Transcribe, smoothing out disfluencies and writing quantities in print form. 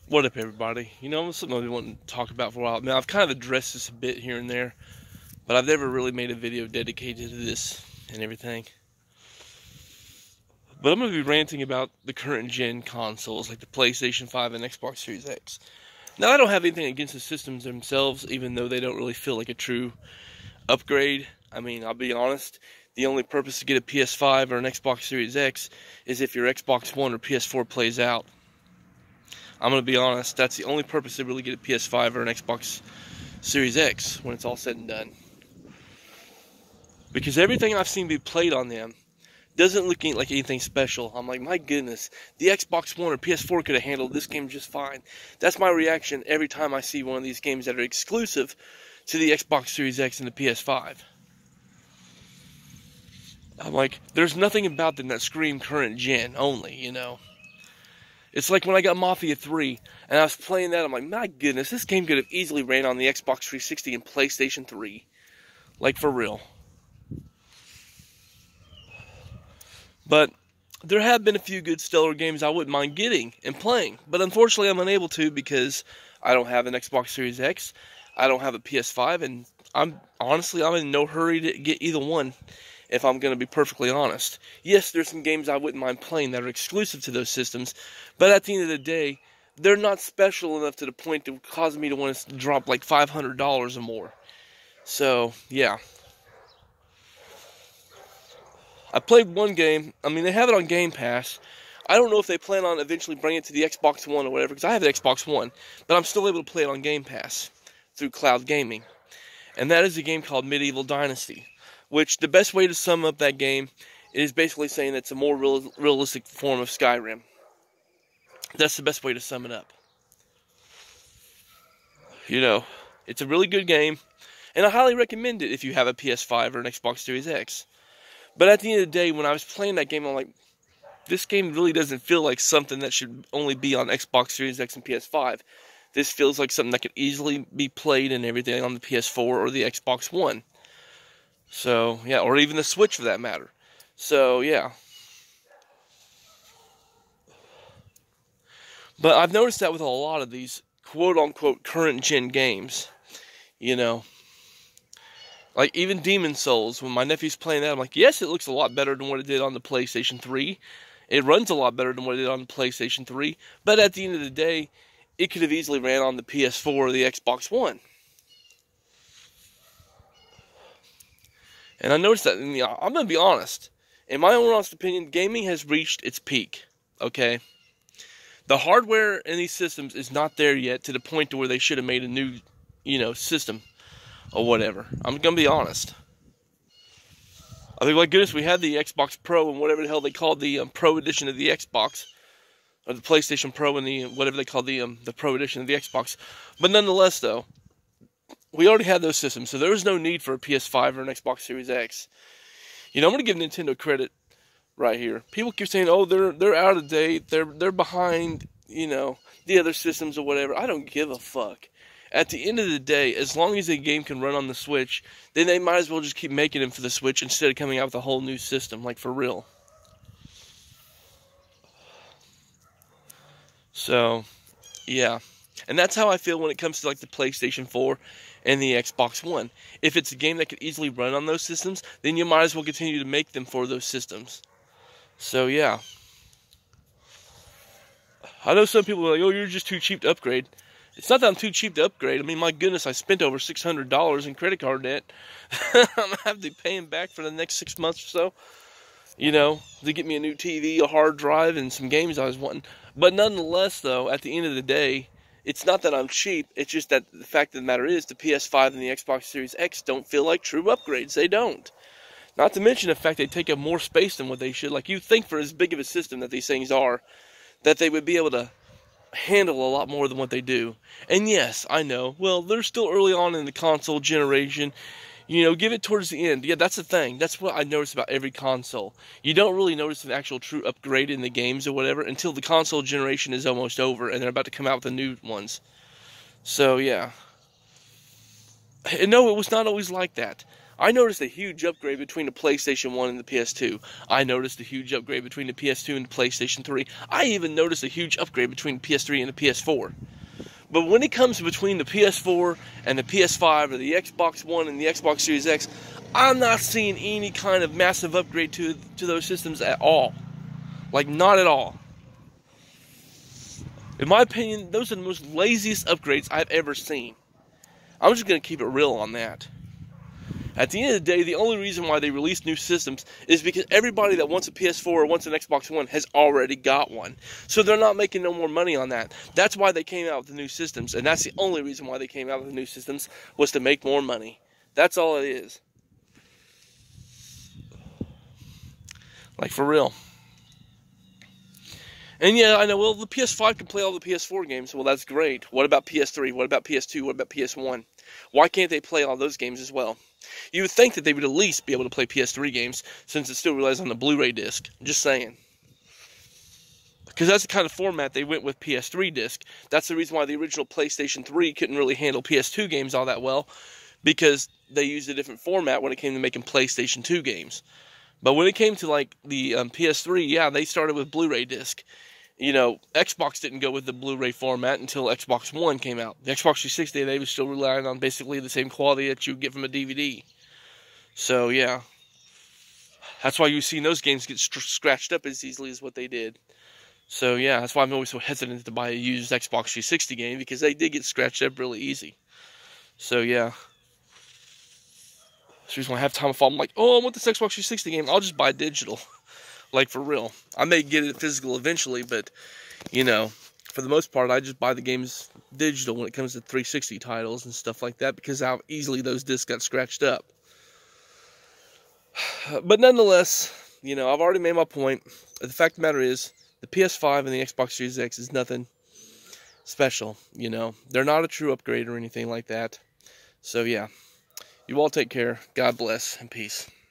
What up, everybody? Something I've been wanting to talk about for a while. I've kind of addressed this a bit here and there, but I've never really made a video dedicated to this and everything. But I'm going to be ranting about the current gen consoles, like the PlayStation 5 and Xbox Series X. Now, I don't have anything against the systems themselves, even though they don't really feel like a true upgrade. I'll be honest, the only purpose to get a PS5 or an Xbox Series X is if your Xbox One or PS4 plays out. I'm going to be honest, that's the only purpose to really get a PS5 or an Xbox Series X when it's all said and done. Because everything I've seen be played on them doesn't look like anything special. I'm like, my goodness, the Xbox One or PS4 could have handled this game just fine. That's my reaction every time I see one of these games that are exclusive to the Xbox Series X and the PS5. I'm like, there's nothing about them that scream current gen only, It's like when I got Mafia 3, and I was playing that, I'm like, my goodness, this game could have easily ran on the Xbox 360 and PlayStation 3. Like, for real. But there have been a few good stellar games I wouldn't mind getting and playing. But unfortunately, I'm unable to because I don't have an Xbox Series X, I don't have a PS5, and I'm in no hurry to get either one, if I'm going to be perfectly honest. Yes, there's some games I wouldn't mind playing that are exclusive to those systems, but at the end of the day, they're not special enough to the point to cause me to want to drop like $500 or more. So, yeah. I played one game. They have it on Game Pass. I don't know if they plan on eventually bringing it to the Xbox One or whatever, because I have an Xbox One, but I'm still able to play it on Game Pass through cloud gaming. And that is a game called Medieval Dynasty, which the best way to sum up that game is basically saying it's a more realistic form of Skyrim. That's the best way to sum it up. It's a really good game, and I highly recommend it if you have a PS5 or an Xbox Series X. But at the end of the day, when I was playing that game, I'm like, this game really doesn't feel like something that should only be on Xbox Series X and PS5. This feels like something that could easily be played and everything on the PS4 or the Xbox One. So, yeah, or even the Switch for that matter. So, yeah. But I've noticed that with a lot of these quote-unquote current-gen games, Like, even Demon's Souls, when my nephew's playing that, I'm like, yes, it looks a lot better than what it did on the PlayStation 3. It runs a lot better than what it did on the PlayStation 3. But at the end of the day, it could have easily ran on the PS4 or the Xbox One. And I noticed that, I'm going to be honest. In my own honest opinion, gaming has reached its peak, okay? The hardware in these systems is not there yet to the point to where they should have made a new, system or whatever. I'm going to be honest. I think, my goodness, we had the Xbox Pro and whatever the hell they called the Pro Edition of the Xbox, or the PlayStation Pro and the whatever they called the Pro Edition of the Xbox. But nonetheless, though, we already had those systems, so there was no need for a PS5 or an Xbox Series X. I'm going to give Nintendo credit right here. People keep saying, "Oh, they're out of date. They're behind, the other systems or whatever." I don't give a fuck. At the end of the day, as long as a game can run on the Switch, then they might as well just keep making them for the Switch instead of coming out with a whole new system, like for real. So, yeah. And that's how I feel when it comes to like the PlayStation 4 and the Xbox One. If it's a game that could easily run on those systems, then you might as well continue to make them for those systems. So, yeah. I know some people are like, "Oh, you're just too cheap to upgrade." It's not that I'm too cheap to upgrade. My goodness, I spent over $600 in credit card debt. I'm going to have to pay him back for the next 6 months or so. To get me a new TV, a hard drive, and some games I was wanting. But nonetheless, though, at the end of the day, it's not that I'm cheap. It's just that the fact of the matter is the PS5 and the Xbox Series X don't feel like true upgrades. They don't. Not to mention the fact they take up more space than what they should. Like, you think for as big of a system that these things are, that they would be able to handle a lot more than what they do. And yes, I know, well, they're still early on in the console generation. Give it towards the end. Yeah, that's the thing. That's what I notice about every console. You don't really notice an actual true upgrade in the games or whatever until the console generation is almost over and they're about to come out with the new ones. So, yeah. And no, it was not always like that. I noticed a huge upgrade between the PlayStation 1 and the PS2. I noticed a huge upgrade between the PS2 and the PlayStation 3. I even noticed a huge upgrade between the PS3 and the PS4. But when it comes between the PS4 and the PS5 or the Xbox One and the Xbox Series X, I'm not seeing any kind of massive upgrade to those systems at all. Like, not at all. In my opinion, those are the most laziest upgrades I've ever seen. I'm just going to keep it real on that. At the end of the day, the only reason why they release new systems is because everybody that wants a PS4 or wants an Xbox One has already got one. So they're not making no more money on that. That's why they came out with the new systems. And that's the only reason why they came out with the new systems, was to make more money. That's all it is. Like, for real. And yeah, I know, well, the PS5 can play all the PS4 games. Well, that's great. What about PS3? What about PS2? What about PS1? Why can't they play all those games as well? You would think that they would at least be able to play PS3 games, since it still relies on the Blu-ray disc. I'm just saying. Because that's the kind of format they went with PS3 disc. That's the reason why the original PlayStation 3 couldn't really handle PS2 games all that well, because they used a different format when it came to making PlayStation 2 games. But when it came to, like, the PS3, yeah, they started with Blu-ray disc. You know, Xbox didn't go with the Blu-ray format until Xbox One came out. The Xbox 360, they were still relying on basically the same quality that you get from a DVD. So, yeah. That's why you've seen those games get scratched up as easily as what they did. So, yeah, that's why I'm always so hesitant to buy a used Xbox 360 game, because they did get scratched up really easy. So, yeah. That's the reason why I have time to fall. I'm like, oh, I want this Xbox 360 game. I'll just buy digital. Like, for real. I may get it physical eventually, but, you know, for the most part, I just buy the games digital when it comes to 360 titles and stuff like that, because how easily those discs got scratched up. But nonetheless, you know, I've already made my point. The fact of the matter is, the PS5 and the Xbox Series X is nothing special, you know. They're not a true upgrade or anything like that. So, yeah. You all take care. God bless and peace.